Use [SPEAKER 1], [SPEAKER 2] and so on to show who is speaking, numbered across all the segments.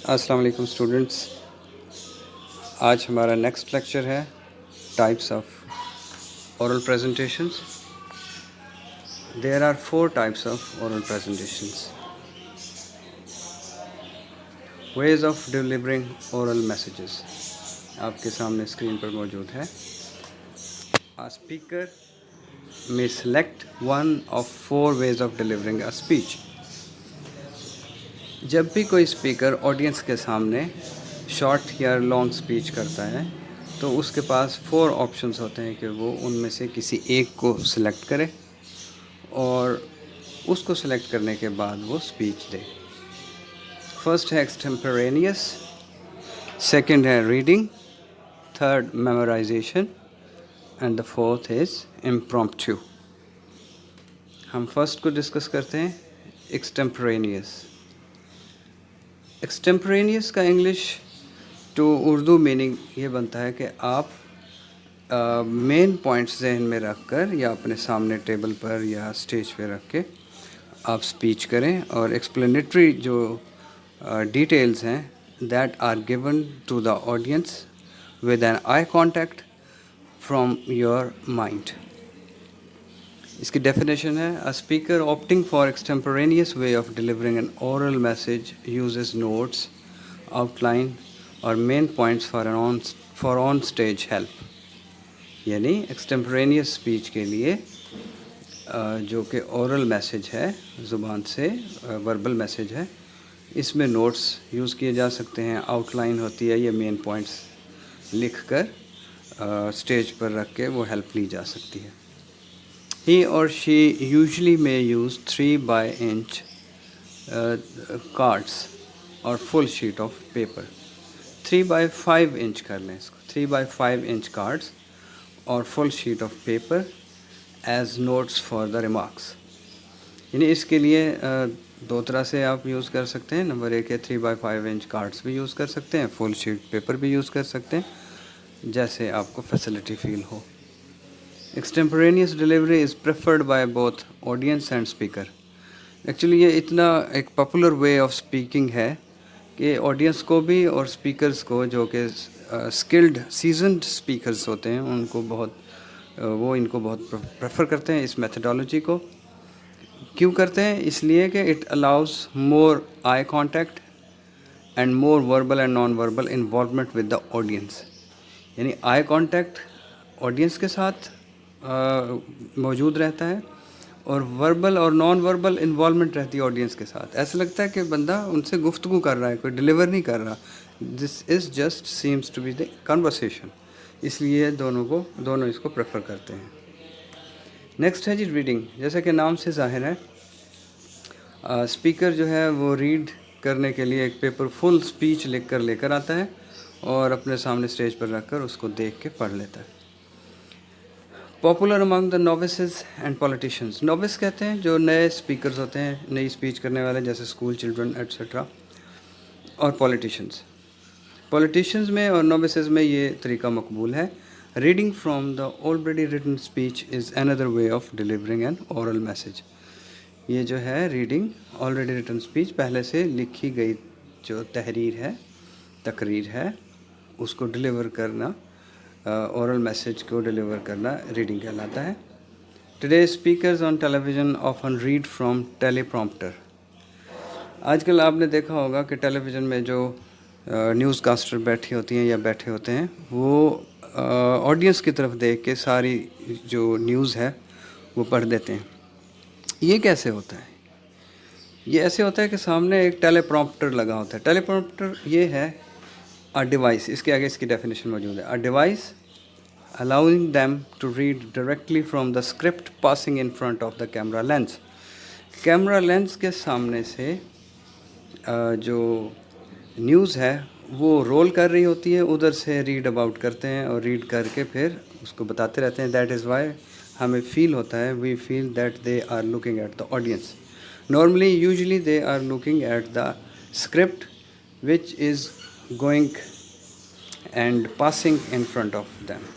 [SPEAKER 1] अस्सलाम वालेकुम स्टूडेंट्स, आज हमारा नेक्स्ट लेक्चर है types of oral presentations. There are 4 types of oral presentations. Ways of delivering oral messages आपके सामने स्क्रीन पर मौजूद है। A speaker may select one of 4 ways of delivering a speech. जब भी कोई स्पीकर ऑडियंस के सामने शॉर्ट या लॉन्ग स्पीच करता है तो उसके पास 4 ऑप्शंस होते हैं कि वो उनमें से किसी एक को सिलेक्ट करे और उसको सिलेक्ट करने के बाद वो स्पीच दे। फर्स्ट है एक्सटेम्पोरेनियस, सेकंड है reading, third memorisation and the fourth is impromptu. हम फर्स्ट को डिस्कस करते हैं, एक्सटेम्पोरेनियस। एक्सटेम्पोरेनियस का इंग्लिश टू उर्दू मीनिंग ये बनता है कि आप मेन पॉइंट्स जहन में रख कर या अपने सामने टेबल पर या स्टेज पे रख के आप स्पीच करें और एक्सप्लेनेटरी जो डिटेल्स हैं that are given to the audience with an eye contact from your mind. इसकी डेफिनेशन है, a speaker opting for extemporaneous way of delivering an oral message uses notes, outline और main points for on stage help. यानी extemporaneous speech के लिए जो कि oral message है, ज़ुबान से वर्बल मैसेज है, इसमें नोट्स यूज़ किए जा सकते हैं, आउटलाइन होती है, ये मेन पॉइंट्स लिख कर स्टेज पर रख के वो हेल्प ली जा सकती है। He or she usually may use 3x-inch cards or full sheet of paper. 3x5-inch कर लें इसको, 3x5-inch cards और full sheet of paper as notes for the remarks. यानी इसके लिए दो तरह से आप यूज़ कर सकते हैं। नंबर 1 है 3x5-inch कार्ड्स भी यूज़ कर सकते हैं, फुल शीट पेपर भी यूज़ कर सकते हैं, जैसे आपको फैसिलिटी फील हो। Extemporaneous delivery is preferred by both audience and speaker. Actually ये इतना एक पॉपुलर वे ऑफ स्पीकिंग है कि ऑडियंस को भी और स्पीकर्स को, जो कि स्किल्ड सीजनड स्पीकर्स होते हैं, वो इनको बहुत प्रेफर करते हैं इस मेथडोलॉजी को। क्यों करते हैं? इसलिए कि it allows more eye contact and more verbal and non verbal involvement with the audience. यानी आई कांटेक्ट ऑडियंस के साथ मौजूद रहता है और वर्बल और नॉन वर्बल इन्वॉल्वमेंट रहती है ऑडियंस के साथ। ऐसा लगता है कि बंदा उनसे गुफ्तगू कर रहा है, कोई डिलीवर नहीं कर रहा। This is just seems to be the conversation. इसलिए दोनों इसको प्रेफर करते हैं। नेक्स्ट है जी रीडिंग। जैसा कि नाम से ज़ाहिर है, स्पीकर जो है वो रीड करने के लिए एक पेपर फुल स्पीच लिख कर लेकर आता है और अपने सामने स्टेज पर रख कर उसको देख के पढ़ लेता है। Popular among the novices and politicians. Novice कहते हैं जो नए स्पीकर्स होते हैं, नई स्पीच करने वाले, जैसे स्कूल चिल्ड्रन एट्सेट्रा, और पॉलिटिशियंस में और नोविसेस में ये तरीका मकबूल है। Reading from the already written speech is another way of delivering an oral message. ये जो है रीडिंग ऑलरेडी रिटन स्पीच, पहले से लिखी गई जो तकरीर है, उसको डिलीवर करना, ओरल मैसेज को डिलीवर करना रीडिंग कहलाता है। Today speakers on television often read from teleprompter. आजकल आपने देखा होगा कि टेलीविज़न में जो न्यूज़ कास्टर बैठी होती हैं या बैठे होते हैं, वो ऑडियंस की तरफ देख के सारी जो न्यूज़ है वो पढ़ देते हैं। ये कैसे होता है? ये ऐसे होता है कि सामने एक टेलीप्रॉम्प्टर लगा होता है। टेलीप्रॉम्प्टर ये है अ डिवाइस, इसके आगे इसकी डेफिनेशन मौजूद है। A device allowing them to read directly from the script passing in front of the camera lens. Camera lens के सामने से जो न्यूज़ है वो रोल कर रही होती है, उधर से रीड अबाउट करते हैं और रीड करके फिर उसको बताते रहते हैं। दैट इज़ वाई हमें फील होता है, we feel that they are looking at the audience. Normally usually they are looking at the script which is going and passing in front of them.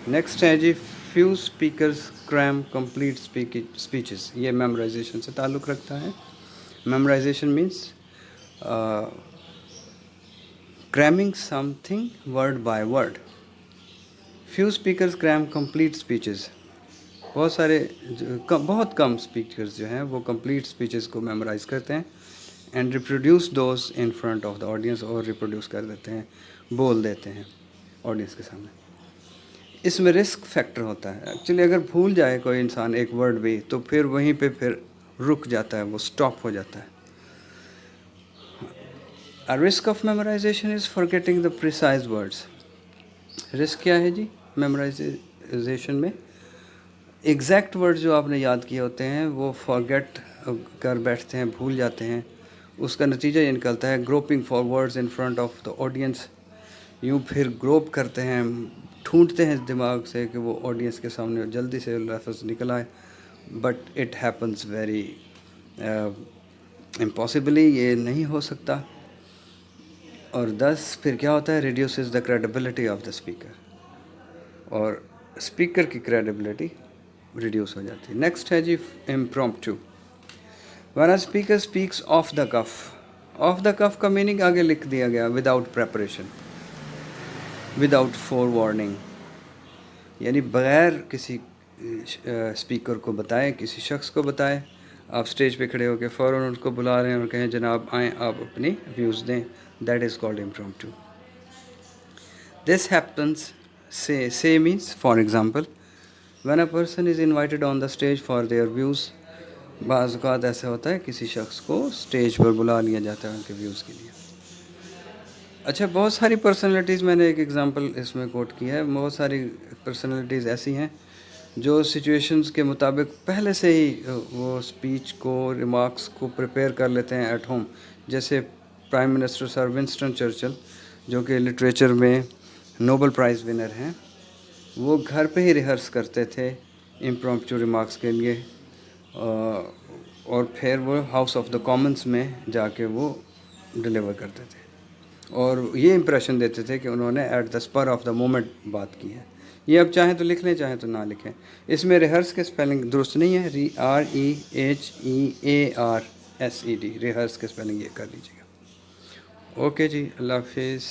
[SPEAKER 1] Next है जी, few speakers cram complete speeches. ये memorization से ताल्लुक़ रखता है। Memorization means cramming something word by word. Few speakers cram complete speeches. بہت کم speakers جو ہیں وہ کمپلیٹ اسپیچز کو میمورائز کرتے ہیں and reproduce those in front of the audience, اور ریپروڈیوس کر دیتے ہیں، بول دیتے ہیں آڈینس کے سامنے. اس میں رسک فیکٹر ہوتا ہے. ایکچولی اگر بھول جائے کوئی انسان ایک ورڈ بھی تو پھر وہیں پہ پھر رک جاتا ہے، وہ اسٹاپ ہو جاتا ہے. Risk of memorisation is forgetting the precise words. Risk کیا ہے جی میمورائزیشن میں؟ ایگزیکٹ ورڈ جو آپ نے یاد کیے ہوتے ہیں وہ فارگیٹ کر بیٹھتے ہیں، بھول جاتے ہیں. اس کا نتیجہ یہ نکلتا ہے grouping for words in front of the audience. یوں پھر گروپ کرتے ہیں، ڈھونڈتے ہیں دماغ سے کہ وہ آڈینس کے سامنے جلدی سے لفظ نکل آئے، بٹ اٹ ہیپنس ویری امپاسبلی، یہ نہیں ہو سکتا. اور دس پھر کیا ہوتا ہے؟ Reduces the credibility of the speaker, اور اسپیکر کی کریڈیبلٹی ریڈیوس ہو جاتی ہے. نیکسٹ ہے جی impromptu. When a speaker speaks off the cuff. Off the cuff کا میننگ آگے لکھ دیا گیا، without preparation, without forewarning, یعنی بغیر کسی اسپیکر کو بتائے، کسی شخص کو بتائے. آپ اسٹیج پہ کھڑے ہو کے فوراً ان کو بلا رہے ہیں اور کہیں جناب آئیں آپ اپنی ویوز دیں. That is called impromptu. This happens say means for example when a person is invited on the stage for their views. بعض اوقات ایسا ہوتا ہے کسی شخص کو اسٹیج پر بلا لیا جاتا ہے ان کے ویوز کے لیے. اچھا، بہت ساری پرسنالٹیز، میں نے ایک ایگزامپل اس میں کوٹ کیا ہے، بہت ساری پرسنالٹیز ایسی ہیں جو سچویشنز کے مطابق پہلے سے ہی وہ اسپیچ کو، ریمارکس کو پریپیئر کر لیتے ہیں ایٹ ہوم. جیسے پرائم منسٹر سر ونسٹن چرچل، جو کہ لٹریچر میں نوبل پرائز ونر ہیں. وہ گھر پہ ہی ریہرس کرتے تھے امپرومپٹو ریمارکس کے لیے، اور پھر وہ ہاؤس آف دا کامنس میں جا کے وہ ڈلیور کرتے تھے، اور یہ امپریشن دیتے تھے کہ انہوں نے at the spur of the moment بات کی ہے. یہ اب چاہیں تو لکھ لیں، چاہیں تو نہ لکھیں. اس میں ریہرس کے اسپیلنگ درست نہیں ہے، REHEARSED، ریہرس کے اسپیلنگ یہ کر لیجیے گا. اوکے جی، اللہ حافظ.